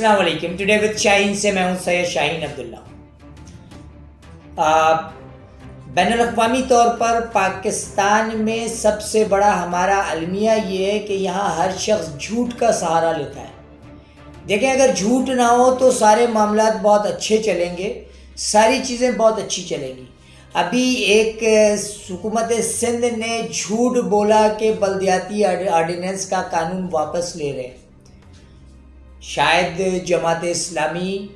السلام علیکم. Today with شاہین سے میں ہوں سید شاہین عبداللہ. بین الاقوامی طور پر پاکستان میں سب سے بڑا ہمارا المیہ یہ ہے کہ یہاں ہر شخص جھوٹ کا سہارا لیتا ہے. دیکھیں اگر جھوٹ نہ ہو تو سارے معاملات بہت اچھے چلیں گے, ساری چیزیں بہت اچھی چلیں گی. ابھی ایک حکومت سندھ نے جھوٹ بولا کہ بلدیاتی آرڈیننس کا قانون واپس لے رہے ہیں. شاید جماعت اسلامی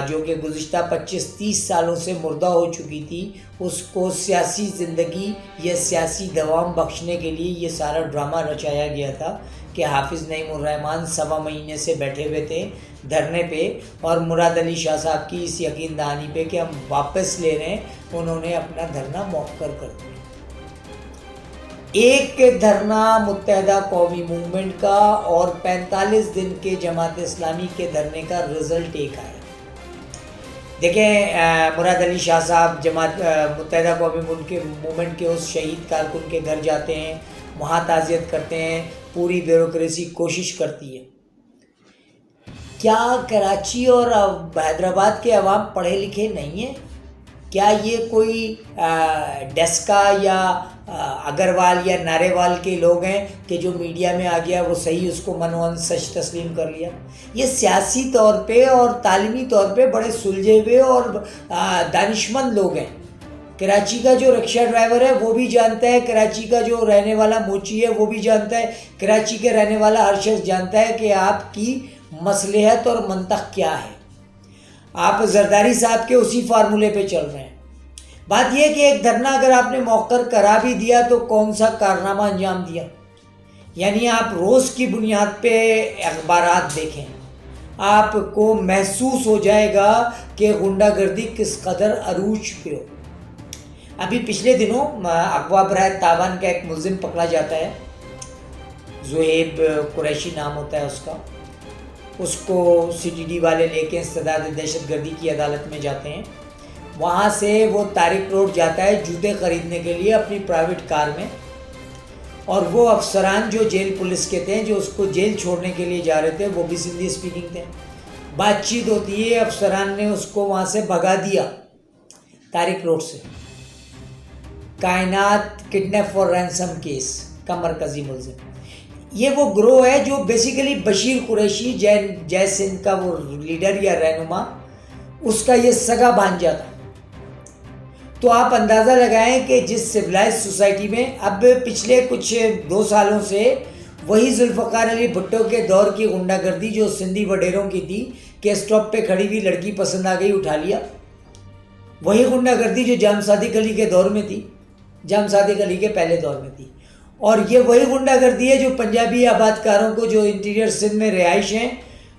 جو کہ گزشتہ 25-30 سالوں سے مردہ ہو چکی تھی, اس کو سیاسی زندگی یا سیاسی دوام بخشنے کے لیے یہ سارا ڈرامہ رچایا گیا تھا کہ حافظ نعیم الرحمن 1.25 مہینے سے بیٹھے ہوئے تھے دھرنے پہ, اور مراد علی شاہ صاحب کی اس یقین دہانی پہ کہ ہم واپس لے رہے ہیں, انہوں نے اپنا دھرنا مؤخر کر دیا. ایک دھرنا متحدہ قومی موومنٹ کا اور 45 دن کے جماعت اسلامی کے دھرنے کا رزلٹ ایک آیا. دیکھیں مراد علی شاہ صاحب جماعت متحدہ قومی موومنٹ کے اس شہید کارکن کے گھر جاتے ہیں, وہاں تعزیت کرتے ہیں, پوری بیوروکریسی کوشش کرتی ہے. کیا کراچی اور حیدرآباد کے عوام پڑھے لکھے نہیں ہیں؟ کیا یہ کوئی ڈیسکا یا اگروال یا ناریوال کے لوگ ہیں کہ جو میڈیا میں آ گیا وہ صحیح اس کو منوان سچ تسلیم کر لیا؟ یہ سیاسی طور پہ اور تعلیمی طور پہ بڑے سلجھے ہوئے اور دانشمند لوگ ہیں. کراچی کا جو رکشہ ڈرائیور ہے وہ بھی جانتا ہے, کراچی کا جو رہنے والا موچی ہے وہ بھی جانتا ہے, کراچی کے رہنے والا ہر شخص جانتا ہے کہ آپ کی مصلحت اور منطق کیا ہے. آپ زرداری صاحب کے اسی فارمولے پہ چل رہے ہیں. بات یہ کہ ایک دھرنا اگر آپ نے مؤخر کرا بھی دیا تو کون سا کارنامہ انجام دیا؟ یعنی آپ روز کی بنیاد پہ اخبارات دیکھیں, آپ کو محسوس ہو جائے گا کہ غنڈہ گردی کس قدر عروج پہ ہو. ابھی پچھلے دنوں اغوا برائے تاوان کا ایک ملزم پکڑا جاتا ہے, زہیب قریشی نام ہوتا ہے اس کا. اس کو سی ٹی ڈی والے لے کے استداد دہشت گردی کی عدالت میں جاتے ہیں. وہاں سے وہ طارق روڈ جاتا ہے جوتے خریدنے کے لیے اپنی پرائیویٹ کار میں, اور وہ افسران جو جیل پولیس کے تھے جو اس کو جیل چھوڑنے کے لیے جا رہے تھے وہ بھی سندھی اسپیکنگ تھے. بات چیت ہوتی ہے, افسران نے اس کو وہاں سے بھگا دیا طارق روڈ سے. کائنات کڈنیپ فار رینسم کیس کا مرکزی ملزم. یہ وہ گروہ ہے جو بیسیکلی بشیر قریشی جے سندھ کا وہ لیڈر یا رہنما, اس کا یہ سگا بھانجا تھا. تو آپ اندازہ لگائیں کہ جس سویلائز سوسائٹی میں اب پچھلے کچھ 2 سالوں سے وہی ذوالفقار علی بھٹو کے دور کی غنڈہ گردی جو سندھی وڈیروں کی تھی کہ اسٹاپ پہ کھڑی ہوئی لڑکی پسند آ گئی اٹھا لیا, وہی غنڈہ گردی جو جام صادق علی کے دور میں تھی, جام صادق علی کے پہلے دور میں تھی. اور یہ وہی غنڈہ گردی ہے جو پنجابی آباد کاروں کو جو انٹیریئر سندھ میں رہائش ہیں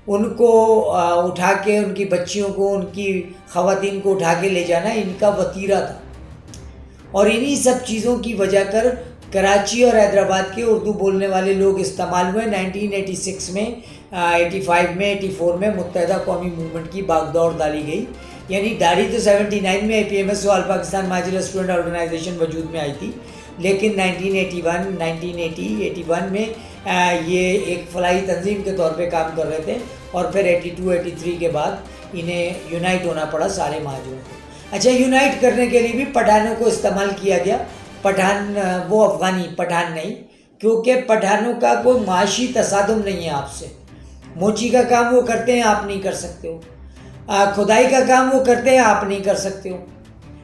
ان کو اٹھا کے, ان کی بچیوں کو, ان کی خواتین کو اٹھا کے لے جانا ان کا وتیرہ تھا. اور انہی سب چیزوں کی وجہ کر کراچی اور حیدرآباد کے اردو بولنے والے لوگ استعمال ہوئے. 1986 میں 85 میں 84 میں متحدہ قومی موومنٹ کی باغ دوڑ ڈالی گئی. یعنی ڈالی تو 79 میں APMS آل پاکستان ماجر اسٹوڈنٹ آرگنائزیشن وجود میں آئی تھی, لیکن 1981 میں یہ ایک فلاحی تنظیم کے طور پہ کام کر رہے تھے, اور پھر 82-83 کے بعد انہیں یونائٹ ہونا پڑا سارے مہاجروں کو. اچھا, یونائٹ کرنے کے لیے بھی پٹھانوں کو استعمال کیا گیا. پٹھان وہ افغانی پٹھان نہیں, کیونکہ پٹھانوں کا کوئی معاشی تصادم نہیں ہے آپ سے. موچی کا کام وہ کرتے ہیں, آپ نہیں کر سکتے ہو. کھدائی کا کام وہ کرتے ہیں, آپ نہیں کر سکتے ہو.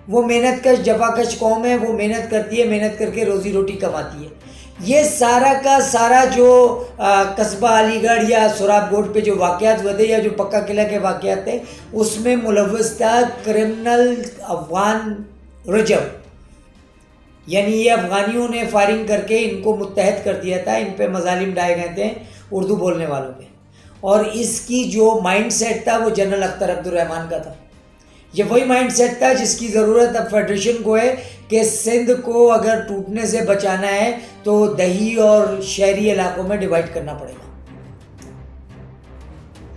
وہ محنت کش جفا کش قوم ہے, وہ محنت کرتی ہے, محنت کر کے روزی روٹی کماتی ہے. یہ سارا کا سارا جو قصبہ علی گڑھ یا سوراب گوٹ پہ جو واقعات ہوئے تھے یا جو پکا قلعہ کے واقعات تھے اس میں ملوث تھا کرمنل افغان رجب. یعنی یہ افغانیوں نے فائرنگ کر کے ان کو متحد کر دیا تھا, ان پہ مظالم ڈائے گئے تھے اردو بولنے والوں پہ. اور اس کی جو مائنڈ سیٹ تھا وہ جنرل اختر عبدالرحمن کا تھا. یہ وہی مائنڈ سیٹ تھا جس کی ضرورت اب فیڈریشن کو ہے کہ سندھ کو اگر ٹوٹنے سے بچانا ہے تو دیہی اور شہری علاقوں میں ڈیوائڈ کرنا پڑے گا.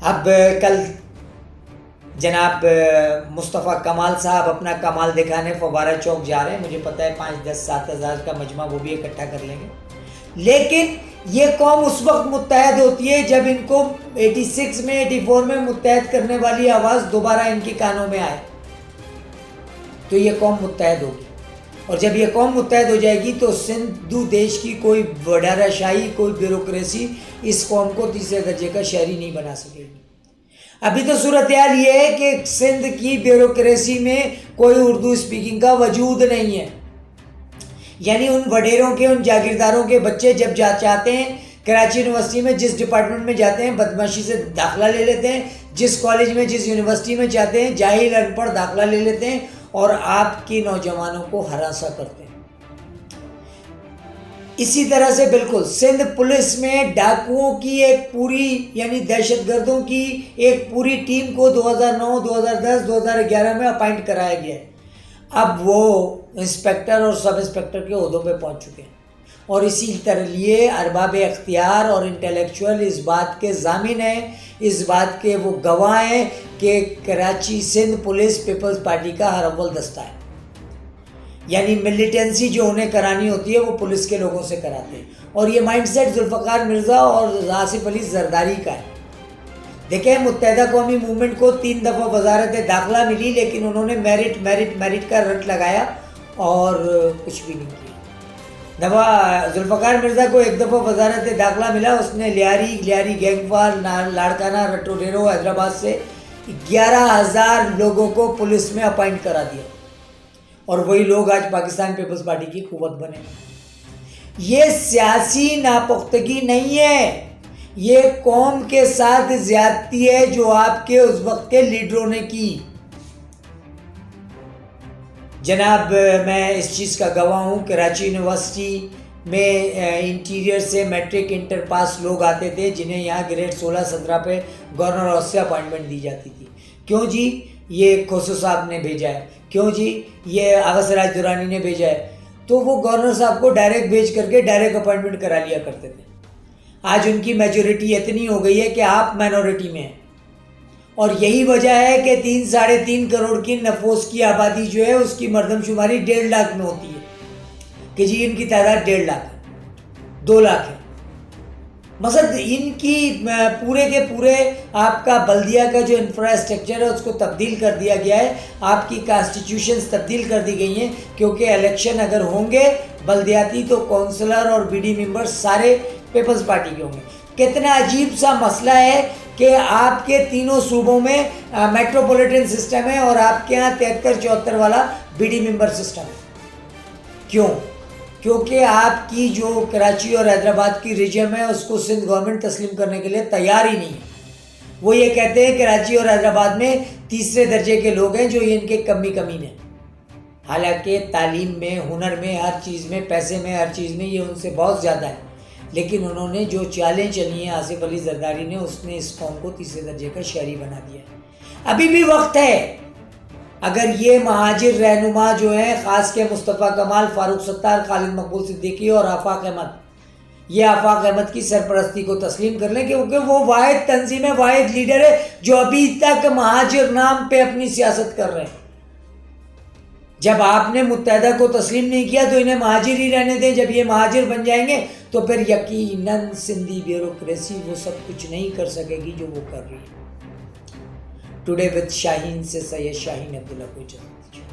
اب کل جناب مصطفیٰ کمال صاحب اپنا کمال دکھانے فوارہ چوک جا رہے ہیں. مجھے پتہ ہے 5-10-7 ہزار کا مجمع وہ بھی اکٹھا کر لیں گے, لیکن یہ قوم اس وقت متحد ہوتی ہے جب ان کو 86 میں 84 میں متحد کرنے والی آواز دوبارہ ان کے کانوں میں آئے تو یہ قوم متحد ہوگی. اور جب یہ قوم متحد ہو جائے گی تو سندھو دیش کی کوئی وڈارا شاہی، کوئی بیوروکریسی اس قوم کو تیسرے درجے کا شہری نہیں بنا سکے گی. ابھی تو صورتحال یہ ہے کہ سندھ کی بیوروکریسی میں کوئی اردو اسپیکنگ کا وجود نہیں ہے. یعنی ان وڈیروں کے، ان جاگیرداروں کے بچے جب چاہتے ہیں کراچی یونیورسٹی میں جس ڈپارٹمنٹ میں جاتے ہیں بدمعاشی سے داخلہ لے لیتے ہیں، جس کالج میں جس یونیورسٹی میں چاہتے ہیں جاہل ان پڑھ داخلہ لے لیتے ہیں اور آپ کی نوجوانوں کو ہراساں کرتے ہیں. اسی طرح سے بالکل سندھ پولیس میں ڈاکوؤں کی ایک پوری، یعنی دہشت گردوں کی ایک پوری ٹیم کو 2009 2010 2011 میں اپائنٹ کرایا گیا ہے. اب وہ انسپیکٹر اور سب انسپیکٹر کے عہدوں پہ پہنچ چکے ہیں اور اسی طرح لیے ارباب اختیار اور انٹلیکچوئل اس بات کے ضامن ہیں، اس بات کے وہ گواہ ہیں کہ Karachi Sindh police Peoples Party کا ہر اول دستہ ہے. یعنی ملیٹنسی جو انہیں کرانی ہوتی ہے وہ پولیس کے لوگوں سے کراتے ہیں. اور یہ مائنڈ سیٹ ذوالفقار مرزا اور آصف علی زرداری کا ہے. دیکھیں متحدہ قومی موومنٹ کو 3 دفعہ وزارت داخلہ ملی لیکن انہوں نے میرٹ کا رٹ لگایا اور کچھ بھی نہیں کیا. ذوالفقار مرزا کو 1 دفعہ وزارت داخلہ ملا، اس نے لیاری گینگ وار لاڑکانہ رٹو ڈیرو حیدرآباد سے 11,000 لوگوں کو پولیس میں اپائنٹ کرا دیا اور وہی لوگ آج پاکستان پیپلز پارٹی کی قوت بنے. یہ سیاسی ناپختگی نہیں ہے، یہ قوم کے ساتھ زیادتی ہے جو آپ کے اس وقت کے لیڈروں نے کی. جناب میں اس چیز کا گواہ ہوں، کراچی یونیورسٹی میں انٹیریئر سے میٹرک انٹر پاس لوگ آتے تھے جنہیں یہاں گریڈ 16-17 پہ گورنر ہاؤس سے اپائنٹمنٹ دی جاتی تھی. کیوں جی؟ یہ کھوسو صاحب نے بھیجا ہے. کیوں جی؟ یہ آغا سراج درانی نے بھیجا ہے. تو وہ گورنر صاحب کو ڈائریکٹ بھیج کر کے ڈائریکٹ اپائنٹمنٹ کرا لیا کرتے تھے. آج ان کی میجورٹی اتنی ہو گئی ہے کہ آپ مائنورٹی میں ہیں اور یہی وجہ ہے کہ 3-3.5 کروڑ کی نفوس کی آبادی جو ہے اس کی مردم شماری 1.5 لاکھ میں ہوتی ہے کہ جی ان کی تعداد 1.5 لاکھ ہے، 2 لاکھ ہے. مقصد ان کی پورے کے پورے آپ کا بلدیہ کا جو انفراسٹرکچر ہے اس کو تبدیل کر دیا گیا ہے. آپ کی کانسٹیٹیوشنز تبدیل کر دی گئی ہیں کیونکہ الیکشن اگر ہوں گے بلدیاتی تو کونسلر اور بی ڈی ممبر سارے پیپلز پارٹی کے ہوں گے. کتنا عجیب سا مسئلہ ہے کہ آپ کے تینوں صوبوں میں میٹروپولیٹن سسٹم ہے اور آپ کے یہاں 73-74 والا بی ڈی ممبر سسٹم ہے. کیوں؟ کیونکہ آپ کی جو کراچی اور حیدرآباد کی ریجن ہے اس کو سندھ گورنمنٹ تسلیم کرنے کے لیے تیار ہی نہیں ہے. وہ یہ کہتے ہیں کراچی اور حیدرآباد میں تیسرے درجے کے لوگ ہیں جو یہ ان کے کمین ہیں. حالانکہ تعلیم میں، ہنر میں، ہر چیز میں، پیسے میں، ہر چیز میں یہ ان سے بہت زیادہ ہے. لیکن انہوں نے جو چالیں چلی ہیں آصف علی زرداری نے، اس نے اس قوم کو تیسرے درجے کا شہری بنا دیا ہے. ابھی بھی وقت ہے. اگر یہ مہاجر رہنما جو ہیں خاص کے مصطفیٰ کمال، فاروق ستار، خالد مقبول صدیقی اور آفاق احمد، یہ آفاق احمد کی سرپرستی کو تسلیم کر لیں کیونکہ وہ واحد تنظیم ہے، واحد لیڈر ہے جو ابھی تک مہاجر نام پہ اپنی سیاست کر رہے ہیں. جب آپ نے متحدہ کو تسلیم نہیں کیا تو انہیں مہاجر ہی رہنے دیں. جب یہ مہاجر بن جائیں گے تو پھر یقیناً سندھی بیوروکریسی وہ سب کچھ نہیں کر سکے گی جو وہ کر رہی ہے. ٹوڈے وتھ شاہین سے سید شاہین عبداللہ کو اجازت دیجیے.